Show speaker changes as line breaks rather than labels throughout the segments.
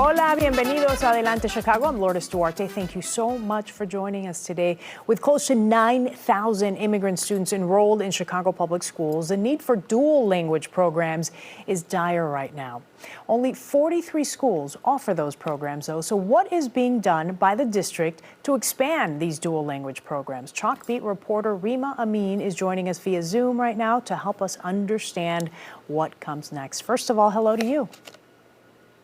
Hola, bienvenidos a Adelante Chicago. I'm Lourdes Duarte. Thank you so much for joining us today. With close to 9,000 immigrant students enrolled in Chicago public schools, the need for dual language programs is dire right now. Only 43 schools offer those programs, though. So what is being done by the district to expand these dual language programs? Chalk Beat reporter Rima Amin is joining us via Zoom right now to help us understand what comes next. First of all, hello to you.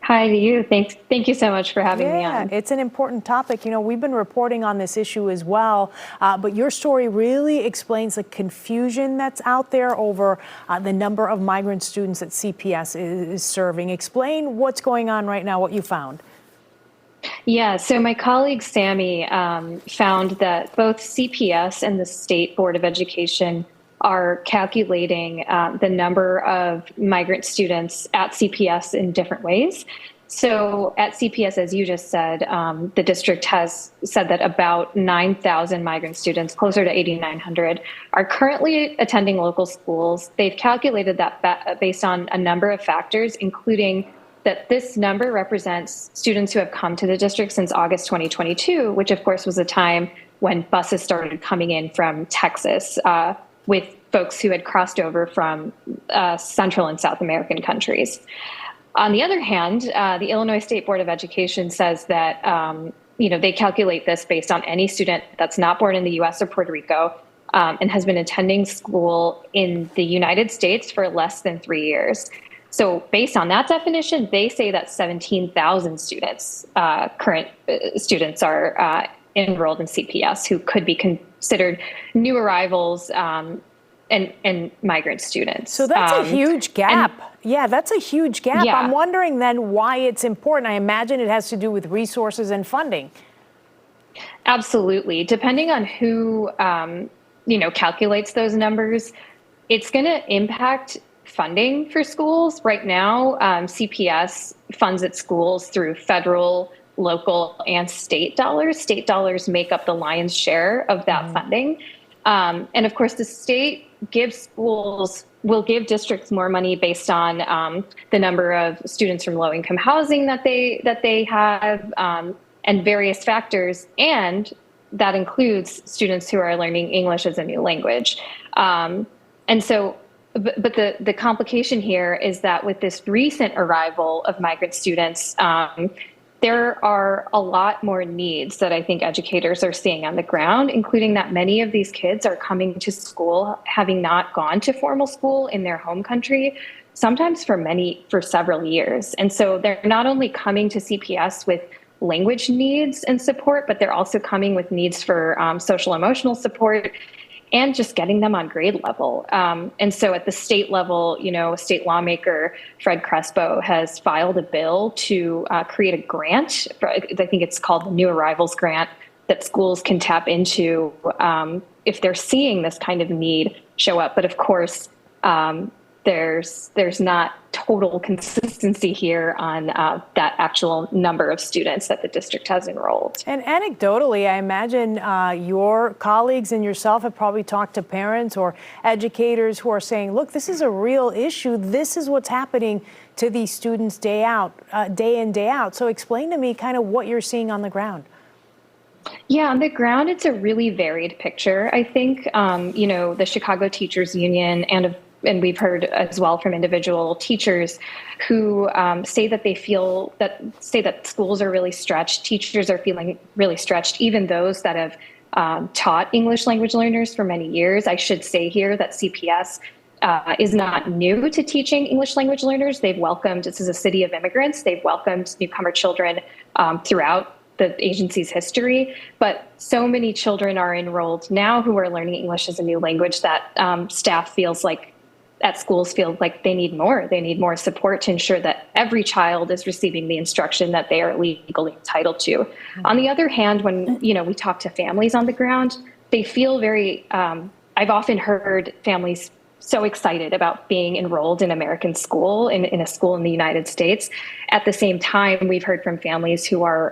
Hi to you. Thank you so much for having me on.
Yeah, it's an important topic. You know, we've been reporting on this issue as well, but your story really explains the confusion that's out there over the number of migrant students that CPS is serving. Explain what's going on right now, what you found.
Yeah, so my colleague Sammy found that both CPS and the State Board of Education are calculating the number of migrant students at CPS in different ways. So at CPS, as you just said, the district has said that about 9,000 migrant students, closer to 8,900, are currently attending local schools. They've calculated that based on a number of factors, including that this number represents students who have come to the district since August 2022, which of course was a time when buses started coming in from Texas, with folks who had crossed over from Central and South American countries. On the other hand, the Illinois State Board of Education says that they calculate this based on any student that's not born in the U.S. or Puerto Rico and has been attending school in the United States for less than 3 years. So based on that definition, they say that 17,000 students, current students, are enrolled in CPS who could be considered new arrivals and migrant students.
So that's a huge gap. That's a huge gap. Yeah. I'm wondering then why it's important. I imagine it has to do with resources and funding.
Absolutely. Depending on who, calculates those numbers, it's going to impact funding for schools. Right now, CPS funds its schools through federal, local, and state dollars. State dollars make up the lion's share of that funding. And of course, the state will give districts more money based on the number of students from low-income housing that they have, and various factors, and that includes students who are learning English as a new language. And so, but the complication here is that with this recent arrival of migrant students, there are a lot more needs that I think educators are seeing on the ground, including that many of these kids are coming to school having not gone to formal school in their home country, sometimes for several years. And so they're not only coming to CPS with language needs and support, but they're also coming with needs for social emotional support and just getting them on grade level. And so at the state level, state lawmaker Fred Crespo has filed a bill to create a grant. I think it's called the New Arrivals Grant, that schools can tap into if they're seeing this kind of need show up. But of course, there's not total consistency here on that actual number of students that the district has enrolled.
And anecdotally, I imagine your colleagues and yourself have probably talked to parents or educators who are saying, look, this is a real issue. This is what's happening to these students day in, day out. So explain to me kind of what you're seeing on the ground.
Yeah, on the ground, it's a really varied picture. I think, the Chicago Teachers Union and we've heard as well from individual teachers who say that schools are really stretched. Teachers are feeling really stretched, even those that have taught English language learners for many years. I should say here that CPS is not new to teaching English language learners. This is a city of immigrants. They've welcomed newcomer children throughout the agency's history, but so many children are enrolled now who are learning English as a new language that staff at schools feel like they need more. They need more support to ensure that every child is receiving the instruction that they are legally entitled to. Mm-hmm. On the other hand, when we talk to families on the ground, they feel very. I've often heard families so excited about being enrolled in American school, in a school in the United States. At the same time, we've heard from families who are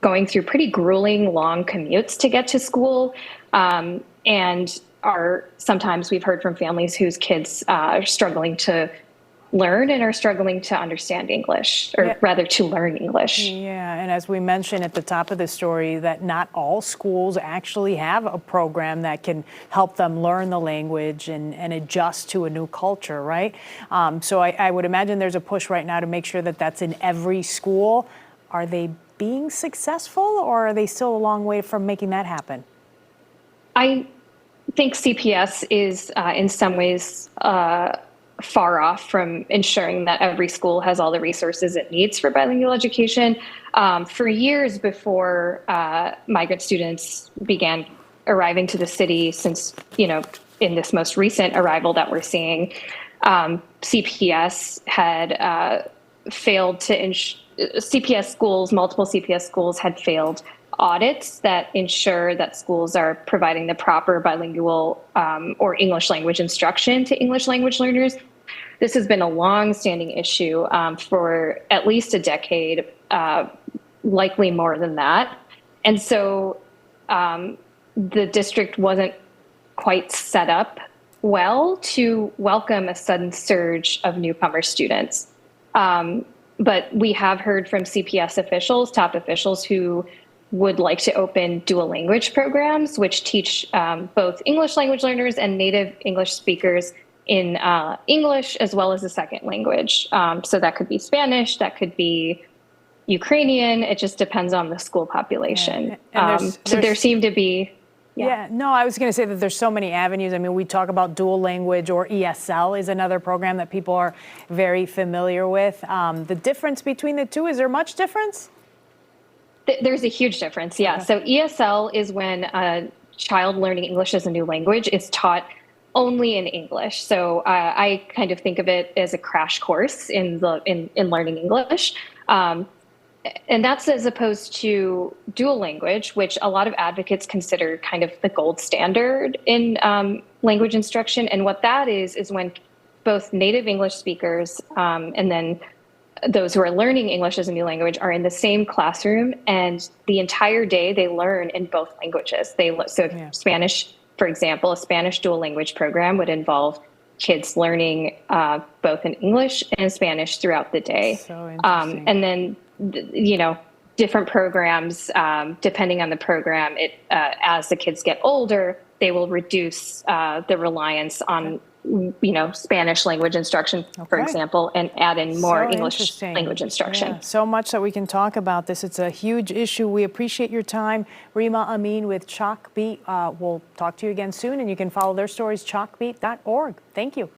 going through pretty grueling, long commutes to get to school, and sometimes we've heard from families whose kids are struggling to learn and are struggling to understand English, or
Yeah.
rather to learn English.
Yeah, and as we mentioned at the top of the story, that not all schools actually have a program that can help them learn the language and adjust to a new culture, right? So I would imagine there's a push right now to make sure that that's in every school. Are they being successful, or are they still a long way from making that happen?
I think CPS is in some ways far off from ensuring that every school has all the resources it needs for bilingual education. For years before migrant students began arriving to the city, since, in this most recent arrival that we're seeing, CPS had failed to CPS schools, multiple CPS schools had failed audits that ensure that schools are providing the proper bilingual or English language instruction to English language learners. This has been a long-standing issue for at least a decade, likely more than that. And so the district wasn't quite set up well to welcome a sudden surge of newcomer students. But we have heard from CPS officials, top officials, who would like to open dual language programs, which teach both English language learners and native English speakers in English as well as a second language. So that could be Spanish, that could be Ukrainian. It just depends on the school population.
Yeah.
So there seem to be.
Yeah, no, I was going to say that there's so many avenues. I mean, we talk about dual language, or ESL is another program that people are very familiar with. The difference between the two, is there much difference?
There's a huge difference, yeah. Okay. So ESL is when a child learning English as a new language is taught only in English. So I kind of think of it as a crash course in learning English. And that's as opposed to dual language, which a lot of advocates consider kind of the gold standard in language instruction. And what that is when both native English speakers and then those who are learning English as a new language are in the same classroom, and the entire day they learn in both languages. Spanish, for example, a Spanish dual language program would involve kids learning both in English and Spanish throughout the day.
So interesting.
And then, different programs, depending on the program, as the kids get older, they will reduce the reliance on Spanish language instruction, for example, and add in more English language instruction.
Yeah, so much that we can talk about this. It's a huge issue. We appreciate your time. Rima Amin with Chalkbeat. We'll talk to you again soon, and you can follow their stories, chalkbeat.org. Thank you.